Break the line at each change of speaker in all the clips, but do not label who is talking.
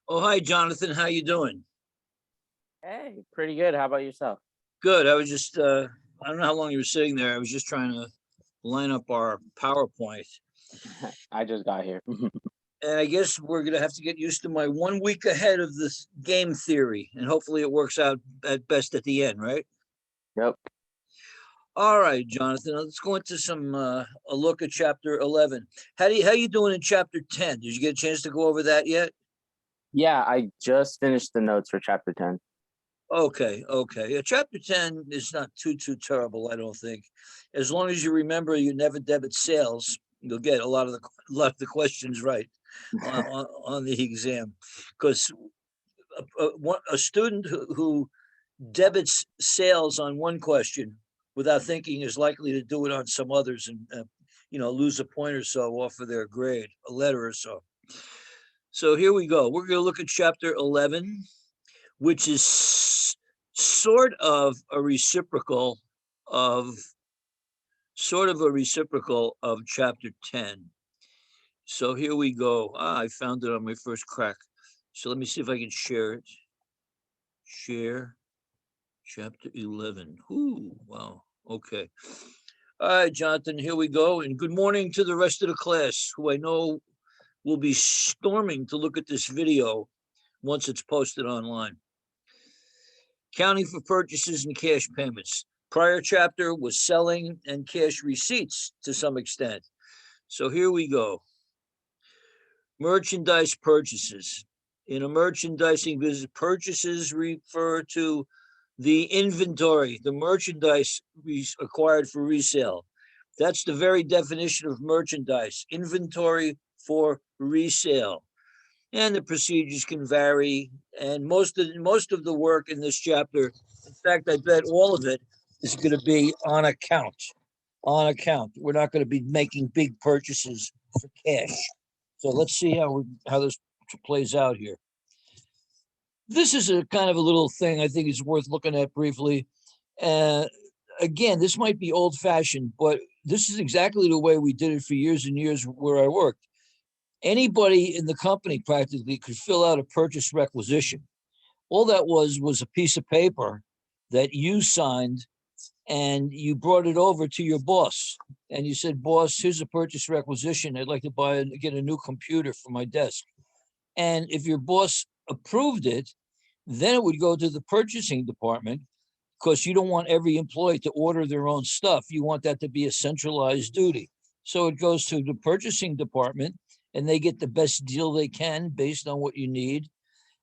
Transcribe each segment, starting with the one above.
Oh, hi, Jonathan. How you doing?
Hey, pretty good. How about yourself?
Good. I don't know how long you were sitting there. I was just trying to line up our PowerPoint.
I just got here.
And I guess we're going to have to get used to my 1 week ahead of this game theory. And hopefully it works out at best at the end, right?
Yep.
All right, Jonathan. Let's go into a look at chapter 11. How you doing in chapter 10? Did you get a chance to go over that yet?
Yeah, I just finished the notes for chapter 10.
Okay, okay. Yeah, chapter 10 is not too terrible, I don't think. As long as you remember you never debit sales, you'll get a lot of the questions right on the exam. Because a student who debits sales on one question without thinking is likely to do it on some others and lose a point or so off of their grade, a letter or so. So here we go. We're going to look at chapter 11, which is sort of a reciprocal of chapter 10. So here we go. I found it on my first crack. So let me see if I can share it. Share chapter 11. Ooh, wow. Okay. All right, Jonathan, here we go. And good morning to the rest of the class, who I know will be storming to look at this video once it's posted online. Accounting for purchases and cash payments. Prior chapter was selling and cash receipts to some extent. So here we go. Merchandise purchases. In a merchandising business, purchases refer to the inventory, the merchandise acquired for resale. That's the very definition of merchandise, inventory for resale. And the procedures can vary. And most of the work in this chapter, in fact, I bet all of it is going to be on account. On account. We're not going to be making big purchases for cash. So let's see how this plays out here. This is a kind of a little thing I think is worth looking at briefly. Again, this might be old fashioned, but this is exactly the way we did it for years and years where I worked. Anybody in the company practically could fill out a purchase requisition. All that was a piece of paper that you signed and you brought it over to your boss. And you said, boss, here's a purchase requisition. I'd like to get a new computer for my desk. And if your boss approved it, then it would go to the purchasing department, because you don't want every employee to order their own stuff. You want that to be a centralized duty. So it goes to the purchasing department and they get the best deal they can based on what you need.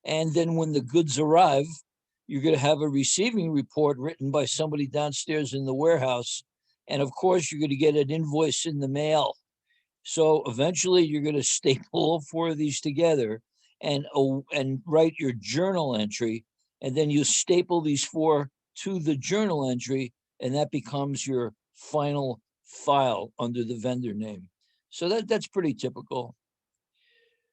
And then when the goods arrive, you're going to have a receiving report written by somebody downstairs in the warehouse. And of course, you're going to get an invoice in the mail. So eventually you're going to staple all four of these together and write your journal entry. And then you staple these four to the journal entry, and that becomes your final file under the vendor name. So that's pretty typical.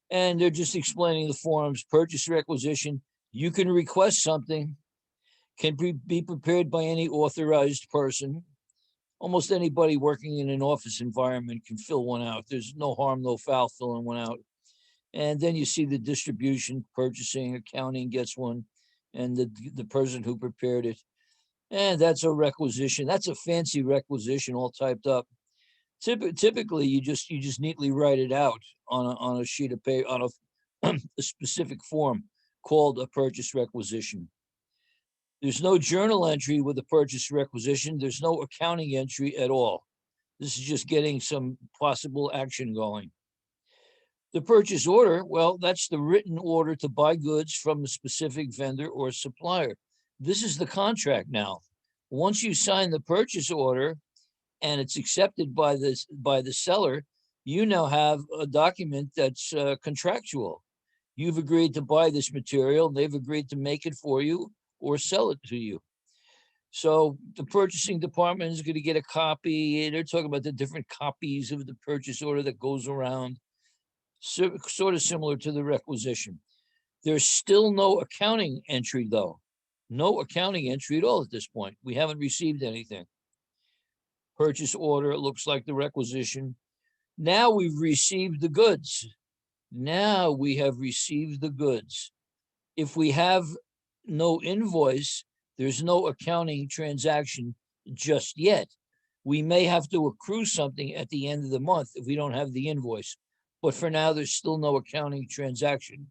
And they're just explaining the forms. Purchase requisition. You can request something, can be prepared by any authorized person. Almost anybody working in an office environment can fill one out. There's no harm, no foul filling one out. And then you see the distribution, purchasing, accounting gets one, and the person who prepared it. And that's a requisition. That's a fancy requisition all typed up. Typically, you just neatly write it out on a sheet of paper, on a specific form called a purchase requisition. There's no journal entry with a purchase requisition. There's no accounting entry at all. This is just getting some possible action going. The purchase order, well, that's the written order to buy goods from a specific vendor or supplier. This is the contract now. Once you sign the purchase order and it's accepted by the seller, you now have a document that's contractual. You've agreed to buy this material. They've agreed to make it for you or sell it to you. So the purchasing department is going to get a copy. They're talking about the different copies of the purchase order that goes around, sort of similar to the requisition. There's still no accounting entry, though. No accounting entry at all at this point. We haven't received anything. Purchase order, it looks like the requisition. Now we've received the goods. Now we have received the goods. If we have no invoice, there's no accounting transaction just yet. We may have to accrue something at the end of the month if we don't have the invoice. But for now, there's still no accounting transaction.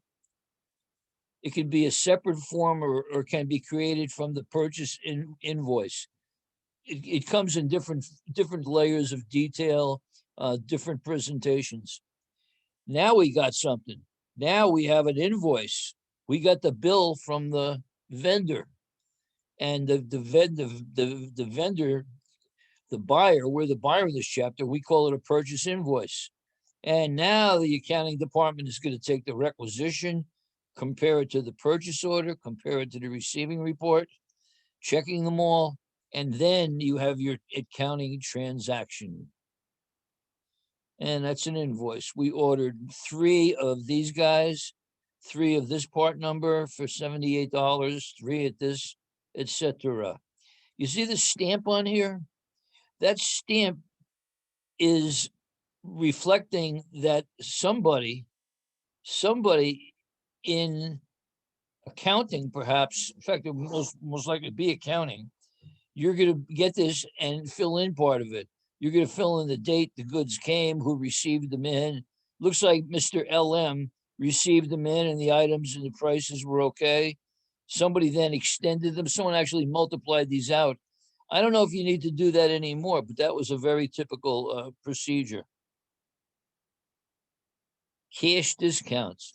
It can be a separate form or can be created from the purchase invoice. It comes in different layers of detail, different presentations. Now we got something. Now we have an invoice. We got the bill from the vendor, and the vendor, the buyer. We're the buyer of this chapter. We call it a purchase invoice. And now the accounting department is going to take the requisition, compare it to the purchase order, compare it to the receiving report, checking them all, and then you have your accounting transaction. And that's an invoice. We ordered 3 of these guys, 3 of this part number for $78, 3 at this, etc. You see the stamp on here? That stamp is reflecting that somebody in accounting, perhaps, in fact, it most likely be accounting, you're going to get this and fill in part of it. You're going to fill in the date the goods came, who received them in. Looks like Mr. LM received them in and the items and the prices were okay. Somebody then extended them. Someone actually multiplied these out. I don't know if you need to do that anymore, but that was a very typical procedure. Cash discounts.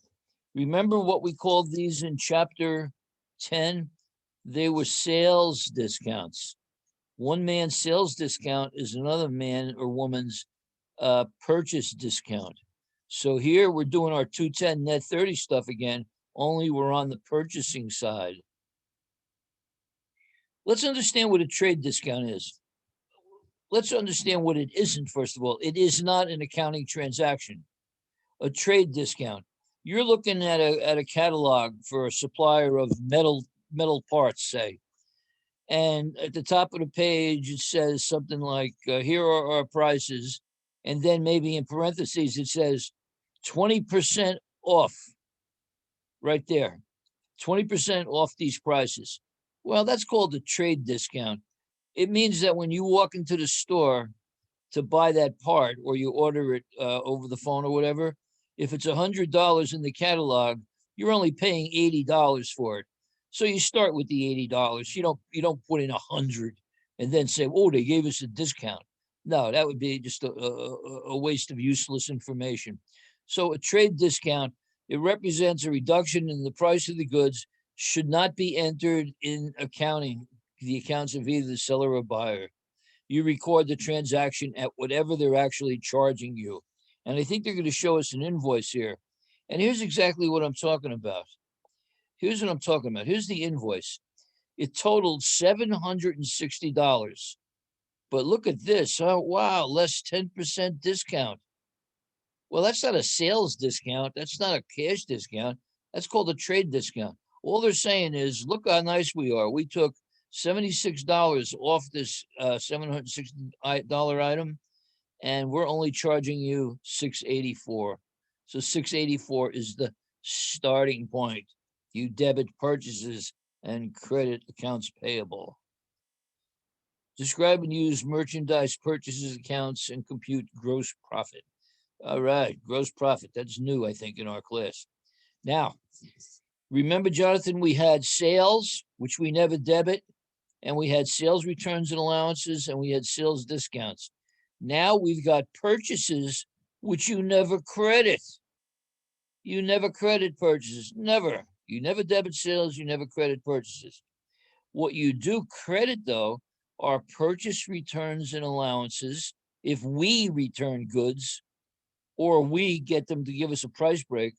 Remember what we called these in chapter 10? They were sales discounts. One man's sales discount is another man or woman's purchase discount. So here we're doing our 210 net 30 stuff again, only we're on the purchasing side. Let's understand what a trade discount is. Let's understand what it isn't, first of all. It is not an accounting transaction. A trade discount. You're looking at a catalog for a supplier of metal parts, say. And at the top of the page, it says something like, here are our prices. And then maybe in parentheses, it says 20% off right there. 20% off these prices. Well, that's called a trade discount. It means that when you walk into the store to buy that part or you order it over the phone or whatever, if it's $100 in the catalog, you're only paying $80 for it. So you start with the $80. You don't put in 100 and then say, oh, they gave us a discount. No, that would be just a waste of useless information. So a trade discount, it represents a reduction in the price of the goods, should not be entered in accounting, the accounts of either the seller or buyer. You record the transaction at whatever they're actually charging you. And I think they're going to show us an invoice here. And here's exactly what I'm talking about. Here's what I'm talking about. Here's the invoice. It totaled $760. But look at this. Oh, wow, less 10% discount. Well, that's not a sales discount. That's not a cash discount. That's called a trade discount. All they're saying is, look how nice we are. We took $76 off this $760 item, and we're only charging you $684. So $684 is the starting point. You debit purchases and credit accounts payable. Describe and use merchandise purchases accounts and compute gross profit. All right, gross profit. That's new, I think, in our class. Now, remember, Jonathan, we had sales, which we never debit, and we had sales returns and allowances, and we had sales discounts. Now we've got purchases, which you never credit. You never credit purchases, never. You never debit sales, you never credit purchases. What you do credit, though, are purchase returns and allowances if we return goods or we get them to give us a price break,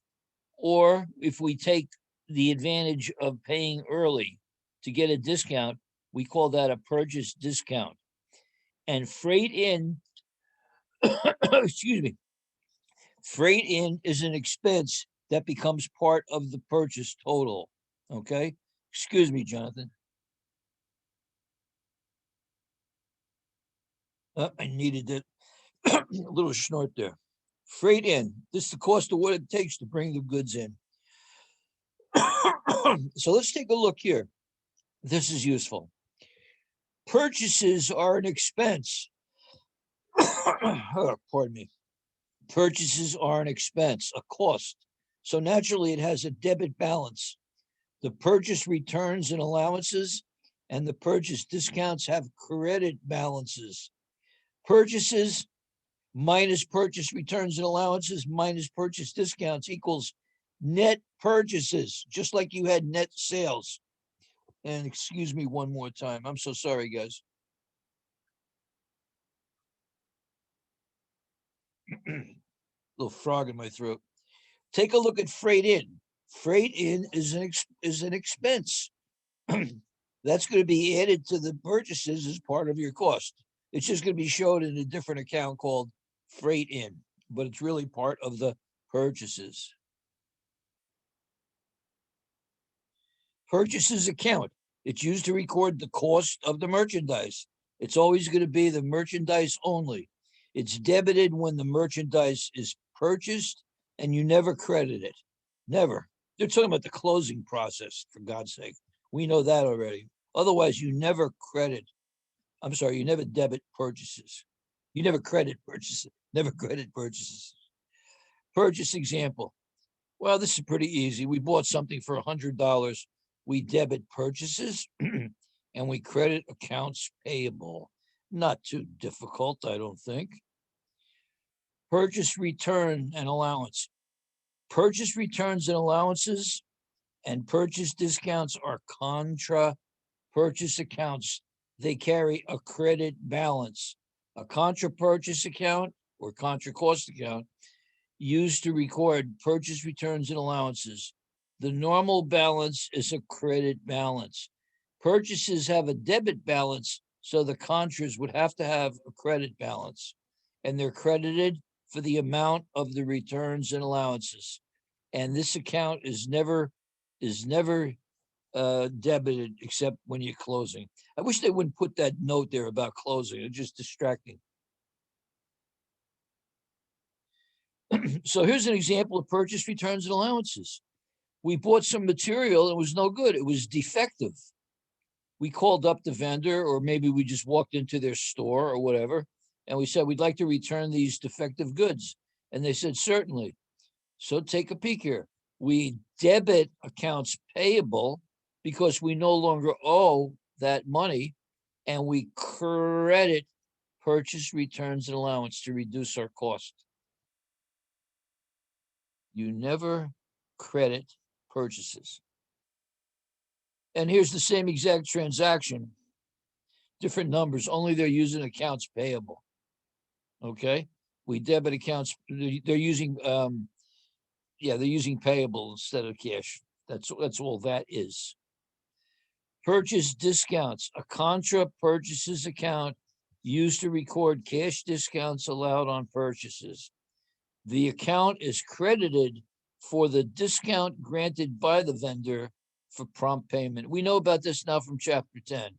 or if we take the advantage of paying early to get a discount, we call that a purchase discount. And freight in, excuse me, freight in is an expense that becomes part of the purchase total. Okay? Excuse me, Jonathan. I needed it. A little snort there. Freight in. This is the cost of what it takes to bring the goods in. So let's take a look here. This is useful. Purchases are an expense. Pardon me. Purchases are an expense, a cost. So naturally, it has a debit balance. The purchase returns and allowances and the purchase discounts have credit balances. Purchases minus purchase returns and allowances minus purchase discounts equals net purchases, just like you had net sales. And excuse me one more time. I'm so sorry, guys. Little frog in my throat. Take a look at freight in. Freight in is an expense. That's going to be added to the purchases as part of your cost. It's just going to be shown in a different account called freight in, but it's really part of the purchases. Purchases account. It's used to record the cost of the merchandise. It's always going to be the merchandise only. It's debited when the merchandise is purchased and you never credit it. Never. They're talking about the closing process, for God's sake. We know that already. Otherwise, you never credit. I'm sorry, you never debit purchases. You never credit purchases. Never credit purchases. Purchase example. Well, this is pretty easy. We bought something for $100. We debit purchases and we credit accounts payable. Not too difficult, I don't think. Purchase return and allowance. Purchase returns and allowances and purchase discounts are contra purchase accounts. They carry a credit balance. A contra purchase account or contra cost account used to record purchase returns and allowances. The normal balance is a credit balance. Purchases have a debit balance, so the contras would have to have a credit balance, and they're credited for the amount of the returns and allowances. And this account is never debited except when you're closing. I wish they wouldn't put that note there about closing. It's just distracting. So here's an example of purchase returns and allowances. We bought some material. It was no good. It was defective. We called up the vendor, or maybe we just walked into their store or whatever, and we said, we'd like to return these defective goods. And they said, certainly. So take a peek here. We debit accounts payable because we no longer owe that money, and we credit purchase returns and allowance to reduce our cost. You never credit purchases. And here's the same exact transaction, different numbers, only they're using accounts payable. Okay, we debit accounts, they're using they're using payable instead of cash. That's all that is. Purchase discounts, a contra purchases account used to record cash discounts allowed on purchases. The account is credited for the discount granted by the vendor for prompt payment. We know about this now from chapter 10.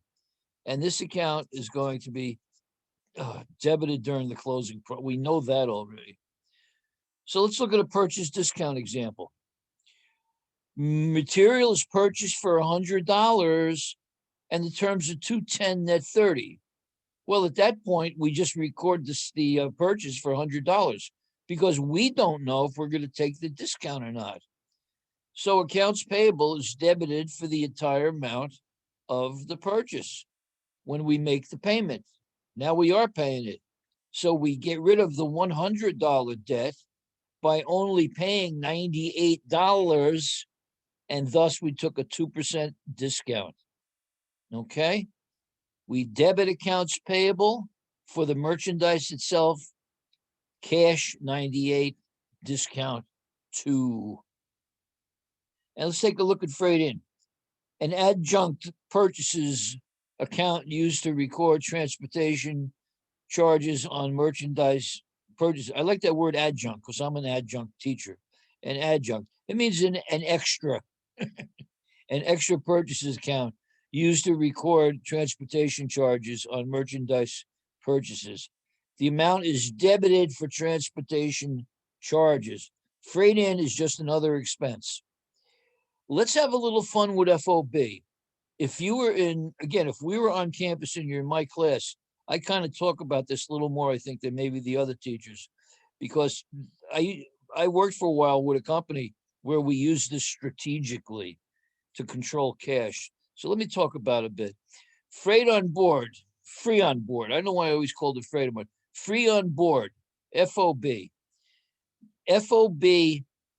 And this account is going to be debited during the closing. We know that already. So let's look at a purchase discount example. Material is purchased for $100 and the terms are 210 net 30. Well, at that point, we just record the purchase for $100 because we don't know if we're going to take the discount or not. So accounts payable is debited for the entire amount of the purchase when we make the payment. Now we are paying it. So we get rid of the $100 debt by only paying $98, and thus we took a 2% discount. Okay? We debit accounts payable for the merchandise itself, cash 98, discount 2. And let's take a look at freight in. An adjunct purchases account used to record transportation charges on merchandise purchase. I like that word adjunct because I'm an adjunct teacher. An adjunct. It means an extra. An extra purchases account used to record transportation charges on merchandise purchases. The amount is debited for transportation charges. Freight in is just another expense. Let's have a little fun with FOB. If you were if we were on campus and you're in my class, I kind of talk about this a little more, I think, than maybe the other teachers, because I worked for a while with a company where we used this strategically to control cash. So let me talk about it a bit. Freight on board, free on board. I don't know why I always called it freight on board. Free on board, FOB. FOB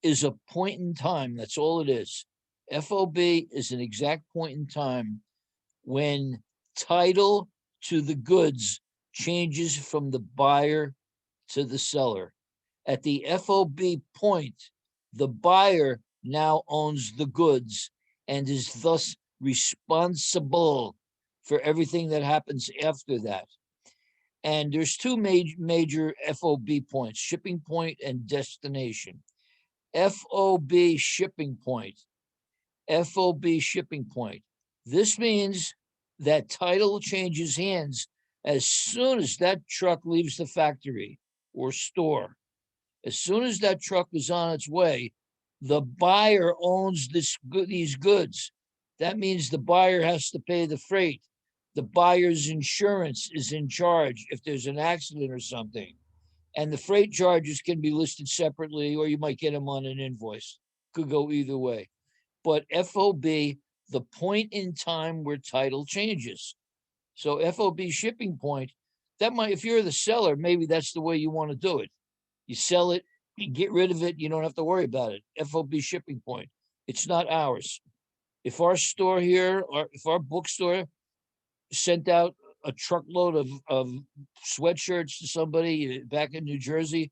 is a point in time. That's all it is. FOB is an exact point in time when title to the goods changes from the buyer to the seller. At the FOB point, the buyer now owns the goods and is thus responsible for everything that happens after that. And there's two major FOB points, shipping point and destination. FOB shipping point. FOB shipping point. This means that title changes hands as soon as that truck leaves the factory or store. As soon as that truck is on its way, the buyer owns these goods. That means the buyer has to pay the freight. The buyer's insurance is in charge if there's an accident or something. And the freight charges can be listed separately, or you might get them on an invoice. Could go either way. But FOB, the point in time where title changes. So FOB shipping point, that might, if you're the seller, maybe that's the way you want to do it. You sell it, you get rid of it, you don't have to worry about it. FOB shipping point. It's not ours. If our store here, or if our bookstore sent out a truckload of sweatshirts to somebody back in New Jersey,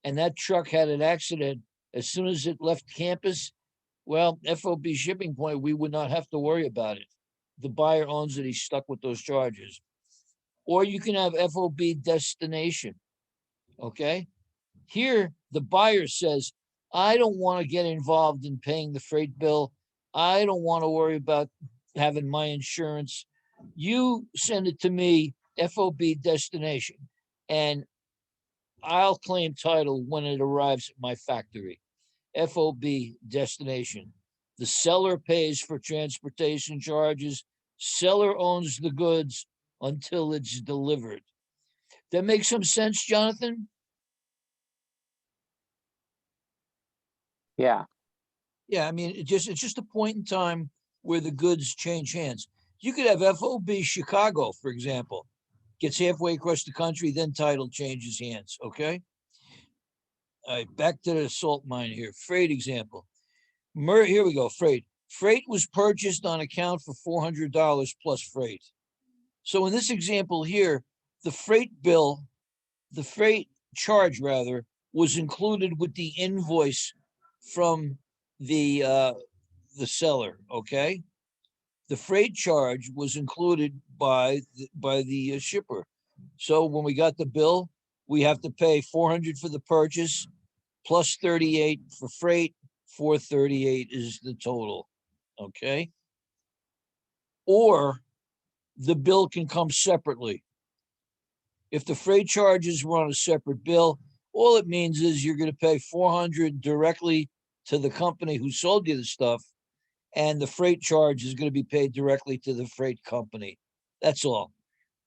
and that truck had an accident as soon as it left campus, well, FOB shipping point, we would not have to worry about it. The buyer owns it, he's stuck with those charges. Or you can have FOB destination, okay? Here, the buyer says, I don't want to get involved in paying the freight bill. I don't want to worry about having my insurance. You send it to me, FOB destination, and I'll claim title when it arrives at my factory. FOB destination. The seller pays for transportation charges. Seller owns the goods until it's delivered. That makes some sense, Jonathan?
Yeah.
Yeah, I mean, it's just a point in time where the goods change hands. You could have FOB Chicago, for example, gets halfway across the country, then title changes hands. Okay. All right, back to the salt mine here. Freight example. Here we go. Freight. Freight was purchased on account for $400 plus freight. So in this example here, the freight bill, the freight charge rather, was included with the invoice from the seller. Okay. The freight charge was included by the shipper. So when we got the bill, we have to pay 400 for the purchase plus 38 for freight. 438 is the total. Okay. Or the bill can come separately. If the freight charges were on a separate bill, all it means is you're going to pay 400 directly to the company who sold you the stuff, and the freight charge is going to be paid directly to the freight company. That's all.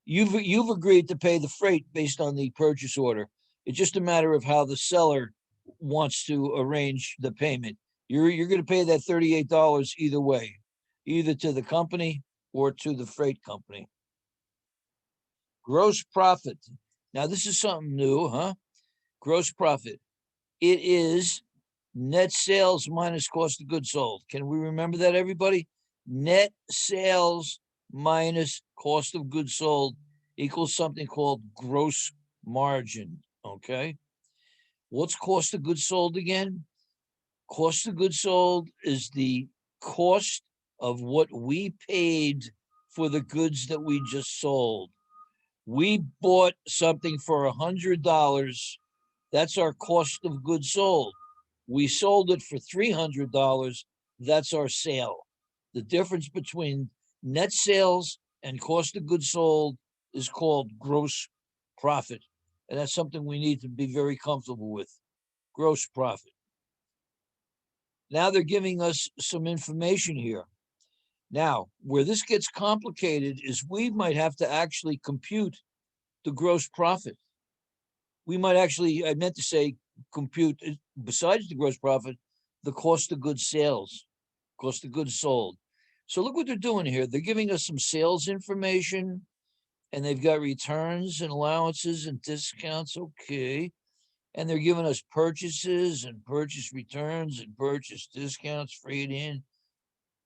You've agreed to pay the freight based on the purchase order. It's just a matter of how the seller wants to arrange the payment. You're going to pay that $38 either way, either to the company or to the freight company. Gross profit. Now this is something new, huh? Gross profit. It is net sales minus cost of goods sold. Can we remember that, everybody? Net sales minus cost of goods sold equals something called gross margin. Okay. What's cost of goods sold again? Cost of goods sold is the cost of what we paid for the goods that we just sold. We bought something for $100. That's our cost of goods sold. We sold it for $300. That's our sale. The difference between net sales and cost of goods sold is called gross profit. And that's something we need to be very comfortable with. gross profit. Now they're giving us some information here. Now, where this gets complicated is we might have to actually compute the gross profit. We might actually, I meant to say compute, besides the gross profit, the cost of goods sales, cost of goods sold. So look what they're doing here. They're giving us some sales information, and they've got returns and allowances and discounts. Okay. And they're giving us purchases and purchase returns and purchase discounts, freight in,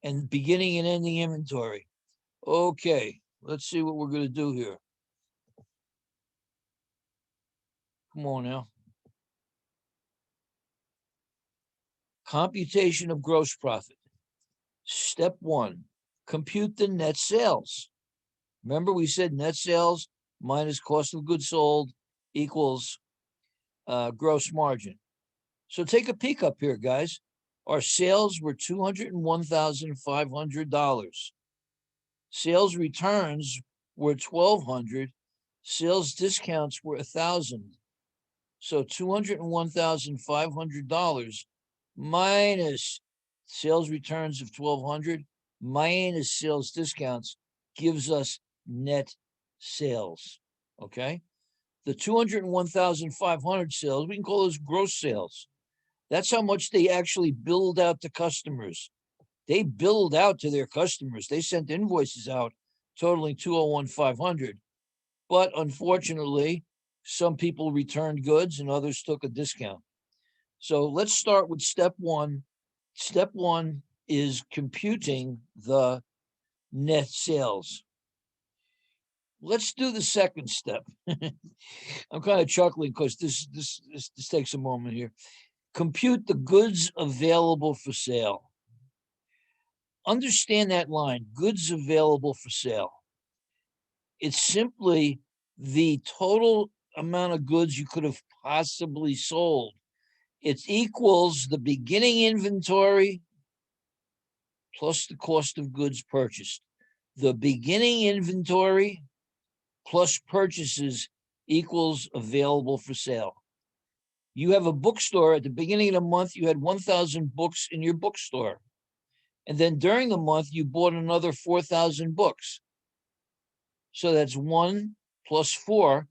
and beginning and ending inventory. Okay, let's see what we're going to do here. Come on now. Computation of gross profit. Step 1, compute the net sales. Remember, we said net sales minus cost of goods sold equals gross margin. So take a peek up here, guys. Our sales were $201,500. Sales returns were $1,200. Sales discounts were $1,000. So $201,500 minus sales returns of $1,200 minus sales discounts gives us net sales. Okay. The 201,500 sales, we can call those gross sales. That's how much they actually billed out to customers. They billed out to their customers. They sent invoices out totaling 201,500. But unfortunately, some people returned goods and others took a discount. So let's start with step 1. Step 1 is computing the net sales. Let's do the second step. I'm kind of chuckling because this takes a moment here. Compute the goods available for sale. Understand that line, goods available for sale. It's simply the total amount of goods you could have possibly sold. It equals the beginning inventory plus the cost of goods purchased. The beginning inventory plus purchases equals available for sale. You have a bookstore. At the beginning of the month, you had 1,000 books in your bookstore. And then during the month, you bought another 4,000 books. So that's 1 plus 4,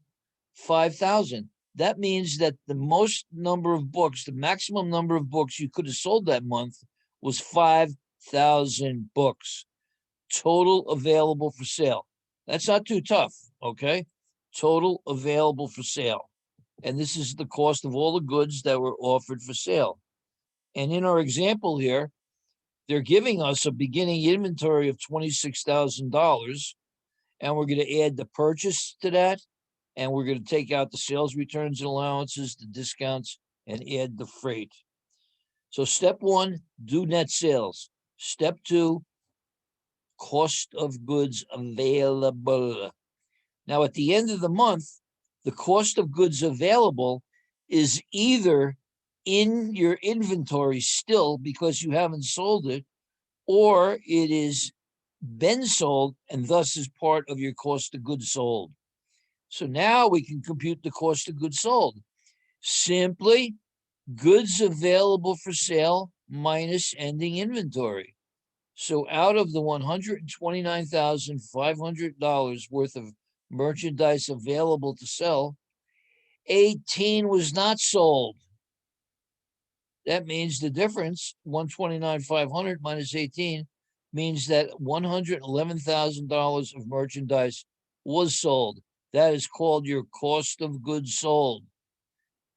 5,000. That means that the most number of books, the maximum number of books you could have sold that month was 5,000 books. Total available for sale. That's not too tough, okay? Total available for sale. And this is the cost of all the goods that were offered for sale. And in our example here, they're giving us a beginning inventory of $26,000, and we're going to add the purchase to that, and we're going to take out the sales returns and allowances, the discounts, and add the freight. So step 1, do net sales. Step 2, cost of goods available. Now, at the end of the month, the cost of goods available is either in your inventory still because you haven't sold it, or it is been sold and thus is part of your cost of goods sold. So now we can compute the cost of goods sold. Simply goods available for sale minus ending inventory. So out of the $129,500 worth of merchandise available to sell, 18 was not sold. That means the difference, 129,500 minus 18, means that $111,000 of merchandise was sold. That is called your cost of goods sold.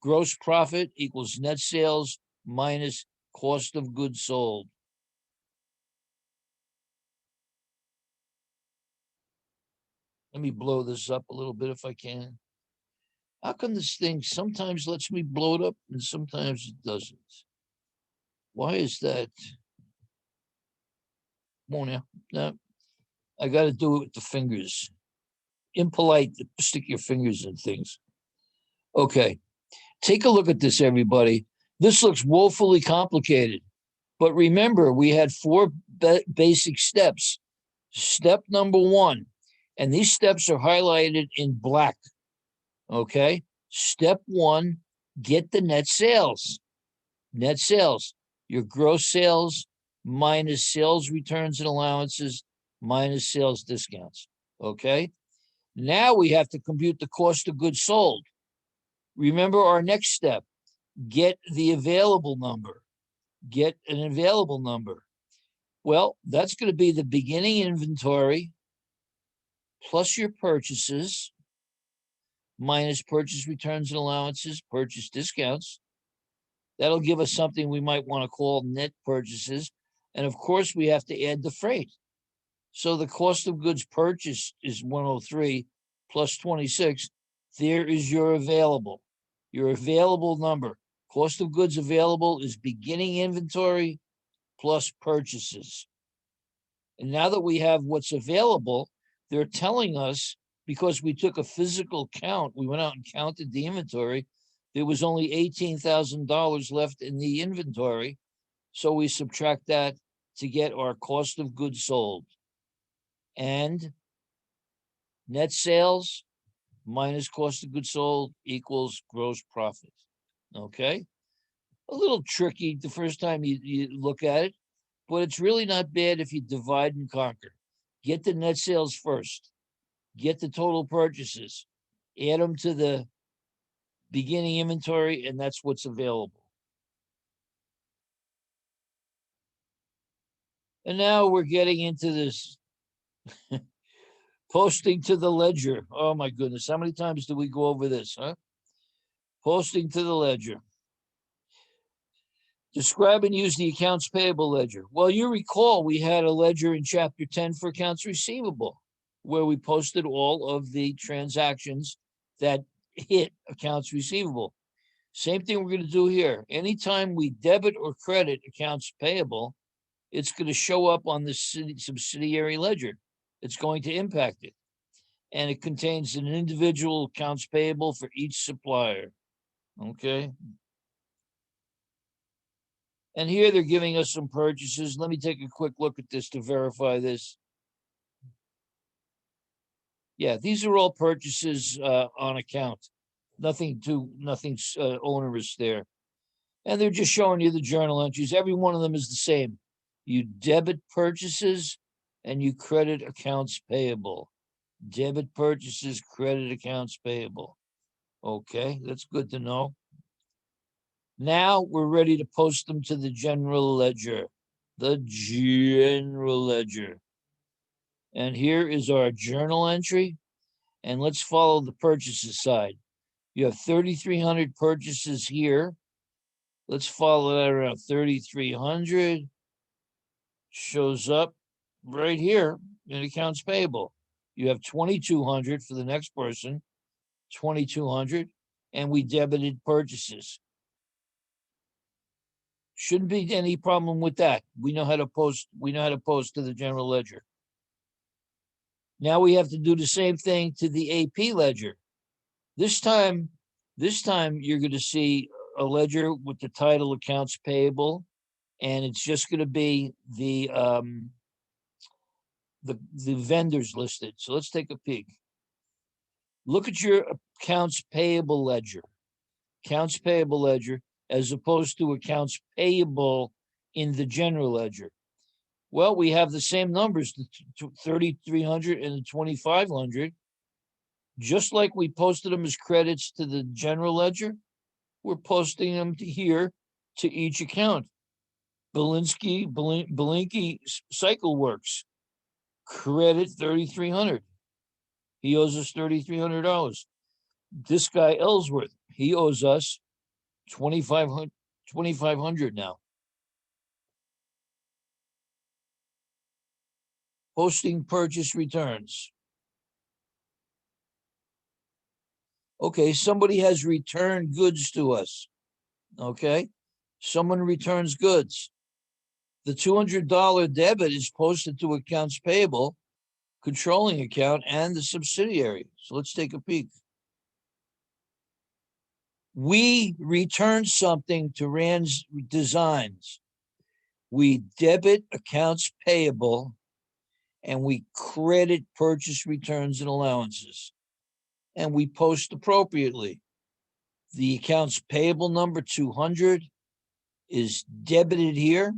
Gross profit equals net sales minus cost of goods sold. Let me blow this up a little bit if I can. How come this thing sometimes lets me blow it up and sometimes it doesn't? Why is that? Come on now. No, I got to do it with the fingers. Impolite to stick your fingers in things. Okay, take a look at this, everybody. This looks woefully complicated. But remember, we had 4 basic steps. Step number 1, and these steps are highlighted in black. Okay, step 1, get the net sales. Net sales, your gross sales minus sales returns and allowances minus sales discounts. Okay. Now we have to compute the cost of goods sold. Remember our next step, get the available number. Get an available number. Well, that's going to be the beginning inventory plus your purchases minus purchase returns and allowances, purchase discounts. That'll give us something we might want to call net purchases. And of course, we have to add the freight. So the cost of goods purchased is 103 plus 26. There is your available number. Cost of goods available is beginning inventory plus purchases. And now that we have what's available, they're telling us, because we took a physical count, we went out and counted the inventory, there was only $18,000 left in the inventory. So we subtract that to get our cost of goods sold. And net sales minus cost of goods sold equals gross profit. Okay? A little tricky the first time you look at it, but it's really not bad if you divide and conquer. Get the net sales first. Get the total purchases. Add them to the beginning inventory, and that's what's available. And now we're getting into this posting to the ledger. Oh my goodness, how many times do we go over this, huh? Posting to the ledger. Describe and use the accounts payable ledger. Well, you recall we had a ledger in chapter 10 for accounts receivable, where we posted all of the transactions that hit accounts receivable. Same thing we're going to do here. Anytime we debit or credit accounts payable, it's going to show up on the subsidiary ledger. It's going to impact it. And it contains an individual accounts payable for each supplier. Okay. And here they're giving us some purchases. Let me take a quick look at this to verify this. Yeah, these are all purchases on account. Nothing onerous there. And they're just showing you the journal entries. Every one of them is the same. You debit purchases and you credit accounts payable. Debit purchases, credit accounts payable. Okay, that's good to know. Now we're ready to post them to the general ledger. The general ledger. And here is our journal entry. And let's follow the purchases side. You have 3,300 purchases here. Let's follow that around 3,300. Shows up right here in accounts payable. You have 2,200 for the next person, 2,200, and we debited purchases. Shouldn't be any problem with that. We know how to post. We know how to post to the general ledger. Now we have to do the same thing to the AP ledger. This time you're going to see a ledger with the title accounts payable, and it's just going to be the vendors listed. So let's take a peek. Look at your accounts payable ledger. Accounts payable ledger as opposed to accounts payable in the general ledger. Well, we have the same numbers, the 3,300 and the 2,500. Just like we posted them as credits to the general ledger, we're posting them to here to each account. Belinsky Cycle Works, credit 3,300. He owes us $3,300. This guy Ellsworth, he owes us 2,500 now. Posting purchase returns. Okay, somebody has returned goods to us. Okay, someone returns goods. The $200 debit is posted to accounts payable, controlling account, and the subsidiary. So let's take a peek. We return something to Rand's Designs. We debit accounts payable and we credit purchase returns and allowances. And we post appropriately. The accounts payable number 200 is debited here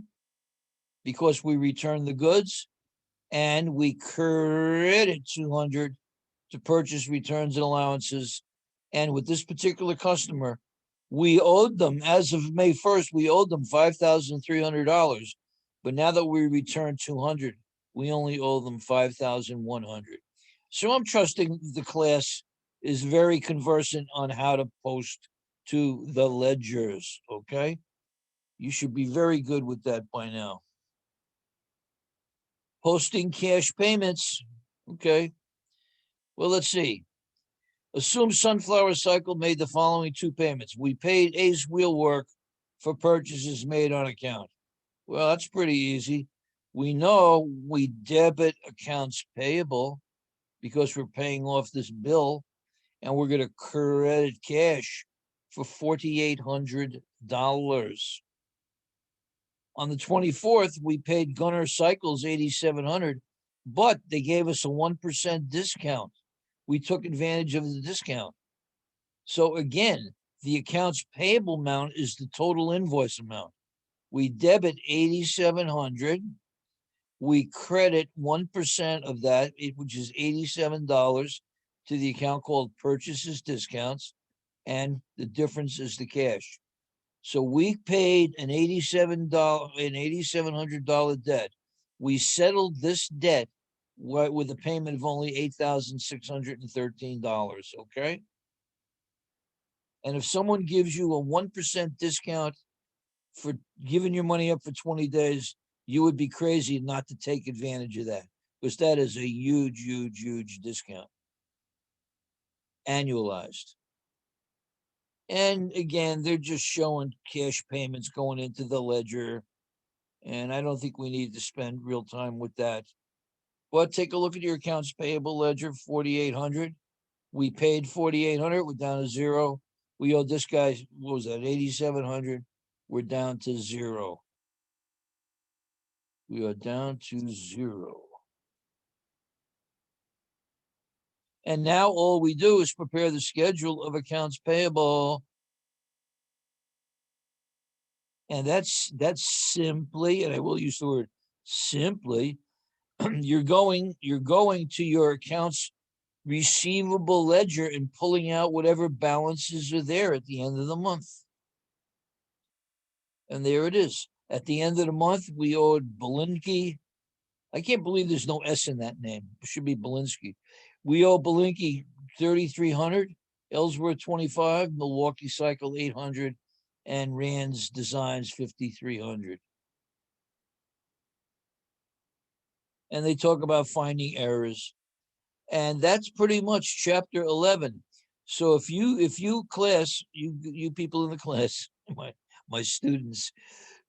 because we returned the goods, and we credit 200 to purchase returns and allowances. And with this particular customer, we owed them, as of May 1st, we owed them $5,300. But now that we returned 200, we only owe them 5,100. So I'm trusting the class is very conversant on how to post to the ledgers, okay? You should be very good with that by now. Posting cash payments, okay? Well, let's see. Assume Sunflower Cycle made the following two payments. We paid Ace Wheelwork for purchases made on account. Well, that's pretty easy. We know we debit accounts payable because we're paying off this bill, and we're going to credit cash for $4,800. On the 24th, we paid Gunner Cycles $8,700, but they gave us a 1% discount. We took advantage of the discount. So again, the accounts payable amount is the total invoice amount. We debit $8,700. We credit 1% of that, which is $87, to the account called purchases discounts, and the difference is the cash. So we paid an $8,700 debt. We settled this debt with a payment of only $8,613, okay? And if someone gives you a 1% discount for giving your money up for 20 days, you would be crazy not to take advantage of that, because that is a huge, huge, huge discount, annualized. And again, they're just showing cash payments going into the ledger, and I don't think we need to spend real time with that. But take a look at your accounts payable ledger, 4,800. We paid 4,800. We're down to zero. We owe this guy, what was that, 8,700. We're down to zero. We are down to zero. And now all we do is prepare the schedule of accounts payable. And that's simply, and I will use the word simply, you're going to your accounts receivable ledger and pulling out whatever balances are there at the end of the month. And there it is. At the end of the month, we owed Belinsky. I can't believe there's no S in that name. It should be Belinsky. We owe Belinsky 3,300, Ellsworth 25, Milwaukee Cycle 800, and Rand's Designs 5,300. And they talk about finding errors. And that's pretty much chapter 11. So if you class, you people in the class, my students,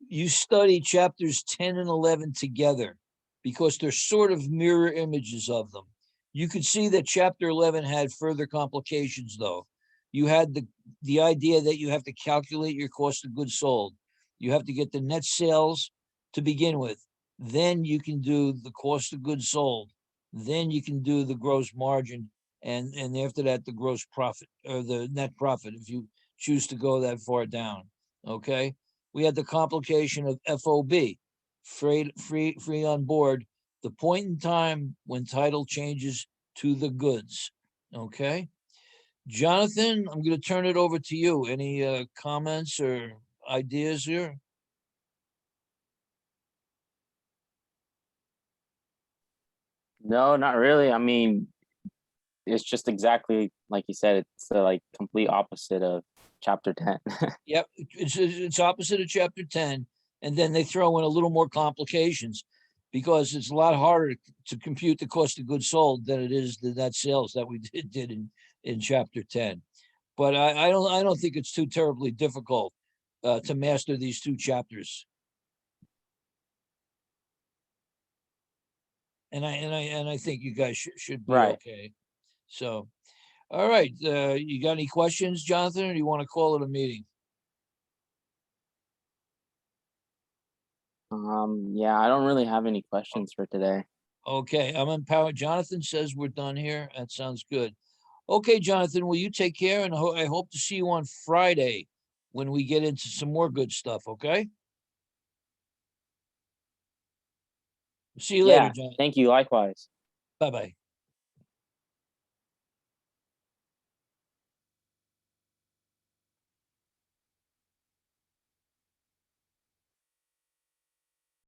you study chapters 10 and 11 together, because they're sort of mirror images of them. You could see that chapter 11 had further complications, though. You had the idea that you have to calculate your cost of goods sold. You have to get the net sales to begin with. Then you can do the cost of goods sold. Then you can do the gross margin, and after that, the gross profit, or the net profit, if you choose to go that far down. Okay. We had the complication of FOB, free on board, the point in time when title changes to the goods. Okay. Jonathan, I'm going to turn it over to you. Any comments or ideas here?
No, not really. I mean, it's just exactly like you said. It's the like complete opposite of chapter 10.
Yep, it's opposite of chapter 10, and then they throw in a little more complications, because it's a lot harder to compute the cost of goods sold than it is the net sales that we did in chapter 10. But I don't think it's too terribly difficult to master these two chapters. And I think you guys should be
Right.
okay. So, all right, you got any questions, Jonathan, or do you want to call it a meeting?
Yeah, I don't really have any questions for today.
Okay, I'm empowered. Jonathan says we're done here. That sounds good. Okay, Jonathan, well, you take care, and I hope to see you on Friday when we get into some more good stuff, okay? See you later,
Yeah.
John.
Thank you. Likewise.
Bye-bye.